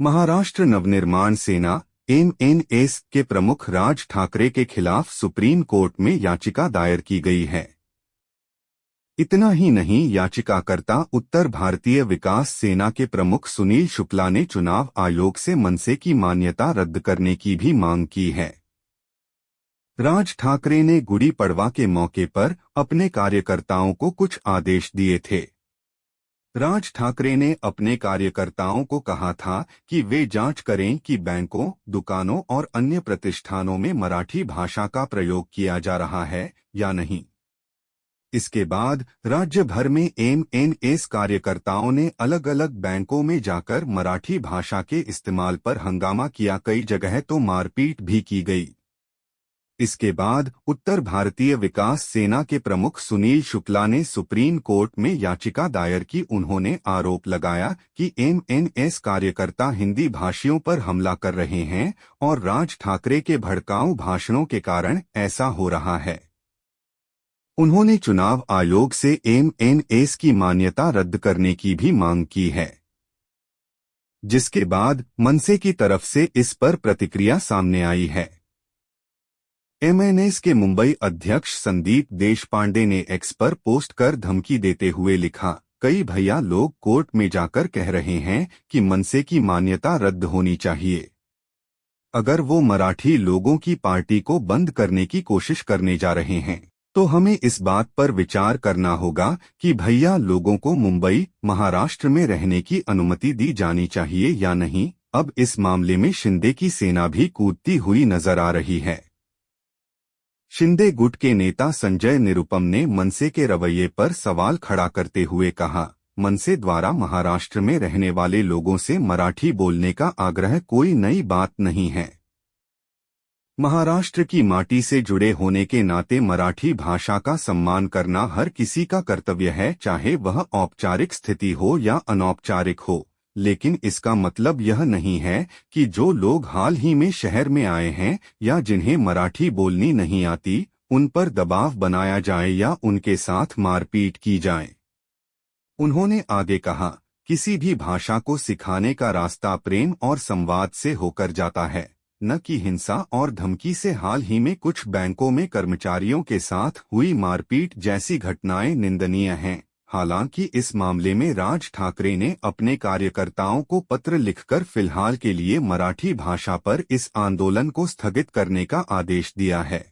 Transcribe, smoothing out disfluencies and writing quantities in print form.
महाराष्ट्र नवनिर्माण सेना (एमएनएस) के प्रमुख राज ठाकरे के खिलाफ सुप्रीम कोर्ट में याचिका दायर की गई है। इतना ही नहीं, याचिकाकर्ता उत्तर भारतीय विकास सेना के प्रमुख सुनील शुक्ला ने चुनाव आयोग से मनसे की मान्यता रद्द करने की भी मांग की है। राज ठाकरे ने गुड़ी पड़वा के मौके पर अपने कार्यकर्ताओं को कुछ आदेश दिए थे। राज ठाकरे ने अपने कार्यकर्ताओं को कहा था कि वे जांच करें कि बैंकों, दुकानों और अन्य प्रतिष्ठानों में मराठी भाषा का प्रयोग किया जा रहा है या नहीं। इसके बाद राज्य भर में एमएनएस कार्यकर्ताओं ने अलग अलग बैंकों में जाकर मराठी भाषा के इस्तेमाल पर हंगामा किया, कई जगह तो मारपीट भी की गई। इसके बाद उत्तर भारतीय विकास सेना के प्रमुख सुनील शुक्ला ने सुप्रीम कोर्ट में याचिका दायर की। उन्होंने आरोप लगाया कि एमएनएस कार्यकर्ता हिंदी भाषियों पर हमला कर रहे हैं और राज ठाकरे के भड़काऊ भाषणों के कारण ऐसा हो रहा है। उन्होंने चुनाव आयोग से एमएनएस की मान्यता रद्द करने की भी मांग की है, जिसके बाद मनसे की तरफ से इस पर प्रतिक्रिया सामने आई है। एमएनएस के मुंबई अध्यक्ष संदीप देशपांडे ने एक्स पर पोस्ट कर धमकी देते हुए लिखा, कई भैया लोग कोर्ट में जाकर कह रहे हैं कि मनसे की मान्यता रद्द होनी चाहिए। अगर वो मराठी लोगों की पार्टी को बंद करने की कोशिश करने जा रहे हैं तो हमें इस बात पर विचार करना होगा कि भैया लोगों को मुंबई, महाराष्ट्र में रहने की अनुमति दी जानी चाहिए या नहीं। अब इस मामले में शिंदे की सेना भी कूदती हुई नजर आ रही है। शिंदे गुट के नेता संजय निरुपम ने मनसे के रवैये पर सवाल खड़ा करते हुए कहा, मनसे द्वारा महाराष्ट्र में रहने वाले लोगों से मराठी बोलने का आग्रह कोई नई बात नहीं है। महाराष्ट्र की माटी से जुड़े होने के नाते मराठी भाषा का सम्मान करना हर किसी का कर्तव्य है, चाहे वह औपचारिक स्थिति हो या अनौपचारिक हो। लेकिन इसका मतलब यह नहीं है कि जो लोग हाल ही में शहर में आए हैं या जिन्हें मराठी बोलनी नहीं आती, उन पर दबाव बनाया जाए या उनके साथ मारपीट की जाए। उन्होंने आगे कहा, किसी भी भाषा को सिखाने का रास्ता प्रेम और संवाद से होकर जाता है, न कि हिंसा और धमकी से। हाल ही में कुछ बैंकों में कर्मचारियों के साथ हुई मारपीट जैसी घटनाएं निंदनीय हैं। हालांकि इस मामले में राज ठाकरे ने अपने कार्यकर्ताओं को पत्र लिखकर फिलहाल के लिए मराठी भाषा पर इस आंदोलन को स्थगित करने का आदेश दिया है।